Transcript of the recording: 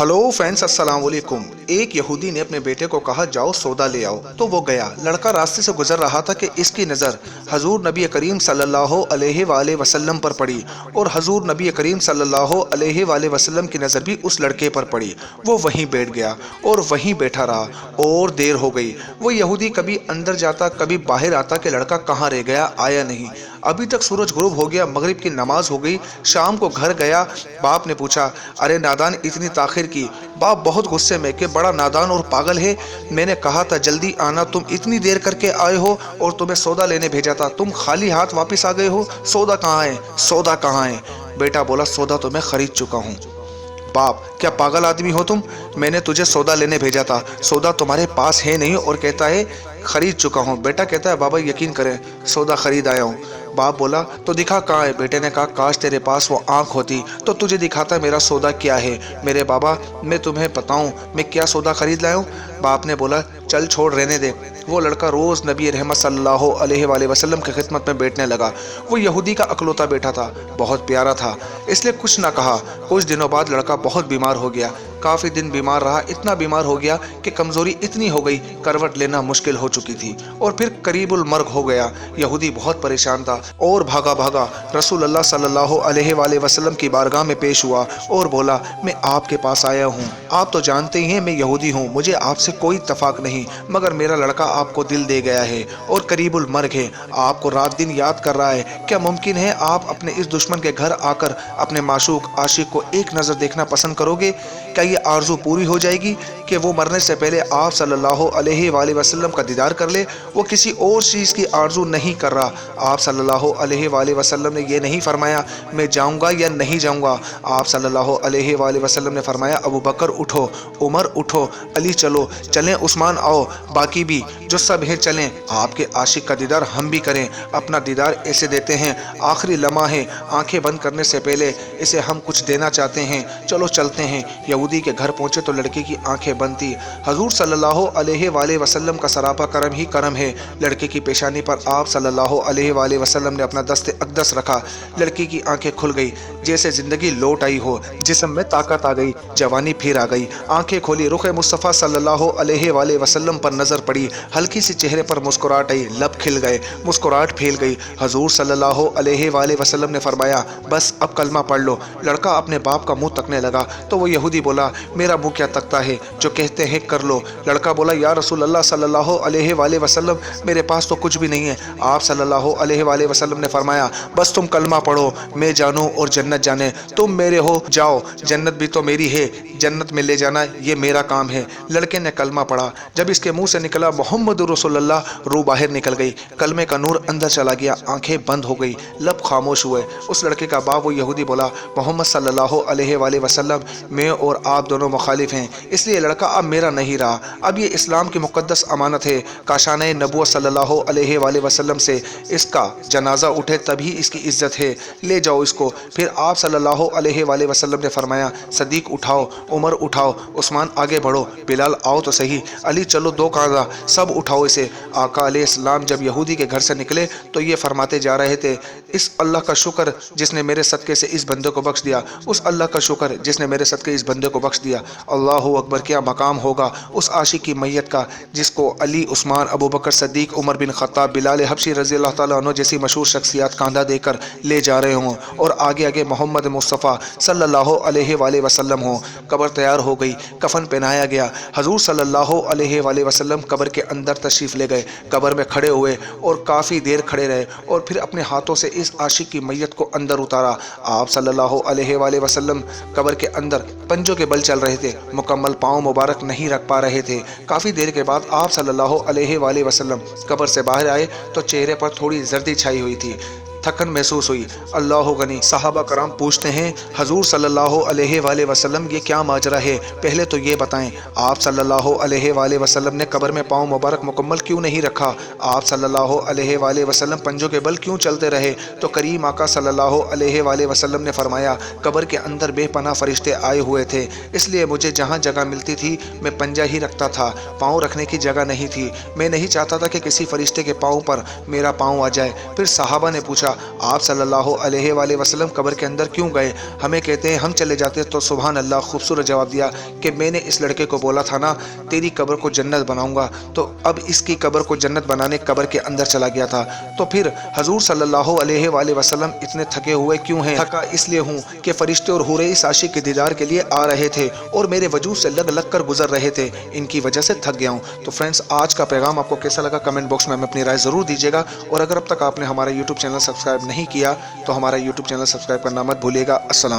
Hello friends, अस्सलाम वालेकुम। एक यहूदी ने अपने बेटे को कहा जाओ सौदा ले आओ, तो वो गया। लड़का रास्ते से गुजर रहा था कि इसकी नज़र हजूर नबी करीम सल्लल्लाहु अलैहि वसल्लम पर पड़ी और हजूर नबी करीम सल्लल्लाहु अलैहि वसल्लम की नज़र भी उस लड़के पर पड़ी। वो वहीं बैठ गया और वहीं बैठा रहा और देर हो गई। वो यहूदी कभी अंदर जाता कभी बाहर आता कि लड़का कहाँ रह गया, आया नहीं। अभी तक सूरज गुरूब हो गया, मगरिब की नमाज हो गई। शाम को घर गया, बाप ने पूछा, अरे नादान इतनी ताखिर की। बाप बहुत गुस्से में कि बड़ा नादान और पागल है, मैंने कहा था जल्दी आना, तुम इतनी देर करके आए हो और तुम्हें सौदा लेने भेजा था, तुम खाली हाथ वापस आ गए हो। सौदा कहाँ है, सौदा कहाँ है? बेटा बोला, सौदा तो मैं खरीद चुका हूँ। बाप, क्या पागल आदमी हो तुम? मैंने तुझे सौदा लेने भेजा था, सौदा तुम्हारे पास है नहीं और कहता है खरीद चुका हूँ। बेटा कहता है बाबा यकीन करें, सौदा खरीद आया हूँ। बाप बोला, तो दिखा कहाँ है? बेटे ने कहा, काश तेरे पास वो आँख होती तो तुझे दिखाता मेरा सौदा क्या है। मेरे बाबा, मैं तुम्हें बताऊँ मैं क्या सौदा खरीद लाया हूँ? बाप ने बोला, चल छोड़, रहने दे। वो लड़का रोज़ नबी रहमत सल्लल्लाहु अलैहि वसल्लम की खिदमत में बैठने लगा। वो यहूदी का अकलौता बेटा था, बहुत प्यारा था, इसलिए कुछ ना कहा। कुछ दिनों बाद लड़का बहुत बीमार हो गया। काफ़ी दिन बीमार रहा, इतना बीमार हो गया कि कमज़ोरी इतनी हो गई, करवट लेना मुश्किल हो चुकी थी और फिर करीबुल मर्ग हो गया। यहूदी बहुत परेशान था और भागा भागा रसूलुल्लाह सल्लल्लाहु अलैहि वसल्लम की बारगाह में पेश हुआ और बोला, मैं आपके पास आया हूँ। आप तो जानते ही हैं मैं यहूदी हूँ, मुझे आपसे कोई इत्तफाक नहीं, मगर मेरा लड़का आपको दिल दे गया है और करीबुल मर्ग है, आपको रात दिन याद कर रहा है। क्या मुमकिन है आप अपने इस दुश्मन के घर आकर अपने माशूक आशिक को एक नज़र देखना पसंद करोगे? क्या ये आरजू पूरी हो जाएगी कि वो मरने से पहले आप सल्लल्लाहु अलैहि वसल्लम का दीदार कर ले? वो किसी और चीज़ की आरजू नहीं कर रहा। आप सल्लल्लाहु अलैहि वसल्लम ने ये नहीं फरमाया मैं जाऊंगा या नहीं जाऊंगा। आप सल्लल्लाहु अलैहि वसल्लम ने फरमाया, अबू बकर उठो, उमर उठो, अली चलो, चलें उस्मान आओ, बाकी भी जो सब हैं चलें, आपके आशिक का दीदार हम भी करें। अपना दीदार ऐसे देते हैं, आखिरी लम्हा है, आंखें बंद करने से पहले इसे हम कुछ देना चाहते हैं, चलो चलते हैं। यहूदी के घर पहुंचे तो लड़के की आंखें बंद थी। हजूर सल्लल्लाहु अलैहि वसल्लम का सरापा करम ही करम है। लड़के की पेशानी पर आप सल्लल्लाहु अलैहि वसल्लम ने अपना दस्ते अक़दस रखा। लड़की की आंखें खुल गई, जैसे जिंदगी लौट आई हो, जिस्म में ताकत आ गई, जवानी फिर आ गई। आंखें खोली, रुख मुस्तफ़ा सल्लल्लाहु अलैहि वसल्लम पर नज़र पड़ी, हल्की सी चेहरे पर मुस्कुराहट आई, लब खिल गए, मुस्कुराहट फैल गई। हजूर सल्लल्लाहु अलैहि वसल्लम ने फरमाया, बस अब कलमा पढ़ लो। लड़का अपने बाप का मुंह तकने लगा तो वो यहूदी बोला, मेरा मुंह क्या तकता है, जो कहते हैं कर लो। लड़का बोला, या रसूल अल्लाह सल्लल्लाहु अलैहि वसल्लम, मेरे पास तो कुछ भी नहीं है। आप सल्लल्लाहु अलैहि वसल्लम ने फरमाया, बस तुम कलमा पढ़ो, मैं जानूं और जन्नत जाने, तुम मेरे हो, जाओ, जन्नत भी तो मेरी है, जन्नत में ले जाना ये मेरा काम है। लड़के ने कलमा पढ़ा, जब इसके मुंह से निकला मोहम्मद रसूलुल्लाह, रूह बाहर निकल गई, कलमे का नूर अंदर चला गया, आंखें बंद हो गई, लब खामोश हुए। उस लड़के का बाप वो यहूदी बोला, मोहम्मद सल्लल्लाहु अलैहि वसल्लम, मैं और आप दोनों मुखालिफ हैं, इसलिए लड़का अब मेरा नहीं रहा। अब ये इस्लाम की मुक़द्दस अमानत है, काशाने नबूवत सल्लल्लाहु अलैहि वसल्लम से इसका जनाजा उठे तभी इसकी इज्जत है, ले जाओ इसको। फिर आप सल्लल्लाहु अलैहि वसल्लम ने फरमाया, सदीक उठाओ, उमर उठाओ, उस्मान आगे बढ़ो, बिलाल आओ तो सही, अली चलो, दो काज़ा, सब उठाओ इसे। आका अलैहिस्सलाम जब यहूदी के घर से निकले तो ये फरमाते जा रहे थे, इस अल्लाह का शुक्र जिसने मेरे सदक़े से इस बंदे को बख्श दिया, उस अल्लाह का शुक्र जिसने मेरे सदक़े इस बंदे को बख्श दिया। अल्लाहु अकबर, क्या मकाम होगा उस आशिक की मैयत का जिसको अली, उस्मान, अबू बकर सद्दीक, उमर बिन खत्ताब, बिलाल हबशी रज़ी अल्लाह ताला अन्हु जैसी मशहूर शख्सियात कांधा देकर ले जा रहे हों और आगे आगे मोहम्मद मुस्तफ़ा सल्लल्लाहु अलैहि वसल्लम हो। कब्र तैयार हो गई, कफन पहनाया गया। हजूर सल्लल्लाहु अलैहि वसल्लम कब्र के अंदर तशरीफ़ ले गए, कब्र में खड़े हुए और काफ़ी देर खड़े रहे और फिर अपने हाथों से इस आशिक की मैयत को अंदर उतारा। आप सल्लल्लाहु अलैहि वसल्लम कब्र के अंदर पंजों के बल चल रहे थे, मुकम्मल पाँव मुबारक नहीं रख पा रहे थे। काफ़ी देर के बाद आप सल्लल्लाहु अलैहि वसल्लम कब्र से बाहर आए तो चेहरे पर थोड़ी जर्दी छाई हुई थी, थकन महसूस हुई। अल्लाह गनी। सहाबा कराम पूछते हैं, हजूर सल्लल्लाहु अलैहि वसल्लम ये क्या माजरा है, पहले तो ये बताएं। आप सल्लल्लाहु अलैहि वसल्लम ने कब्र में पाँव मुबारक मुकम्मल क्यों नहीं रखा? आप सल्लल्लाहु अलैहि वसल्लम पंजों के बल क्यों चलते रहे? तो करीम आका सल्लल्लाहु अलैहि वसल्लम ने फरमाया, कब्र के अंदर बेपनाह फरिश्ते आए हुए थे, इसलिए मुझे जहाँ जगह मिलती थी मैं पंजा ही रखता था, पाँव रखने की जगह नहीं थी। मैं नहीं चाहता था कि किसी फरिश्ते के पाँव पर मेरा पाँव आ जाए। फिर सहाबा ने पूछा, پوچھا آپ صلی اللہ علیہ وآلہ وسلم قبر کے اندر کیوں گئے؟ ہمیں کہتے ہیں ہم چلے جاتے، تو سبحان اللہ خوبصورت جواب دیا کہ میں نے اس لڑکے کو بولا تھا نا تیری قبر کو جنت بناؤں گا، تو اب اس کی قبر کو جنت بنانے قبر کے اندر چلا گیا تھا۔ تو پھر حضور صلی اللہ علیہ وآلہ وسلم اتنے تھکے ہوئے کیوں ہیں؟ تھکا اس لیے ہوں کہ فرشتے اور حورے اس عاشق کے دیدار کے لیے آ رہے تھے اور میرے وجود سے لگ لگ کر گزر رہے تھے، ان کی وجہ سے تھک گیا ہوں۔ تو فرینڈز آج کا پیغام آپ کو کیسا لگا کمنٹ باکس میں ہمیں اپنی رائے ضرور دیجیے گا، اور اگر اب تک آپ نے ہمارا یوٹیوب چینل سبسکرائب نہیں کیا تو ہمارا یوٹیوب چینل سبسکرائب کرنا مت بھولیے گا۔ السلام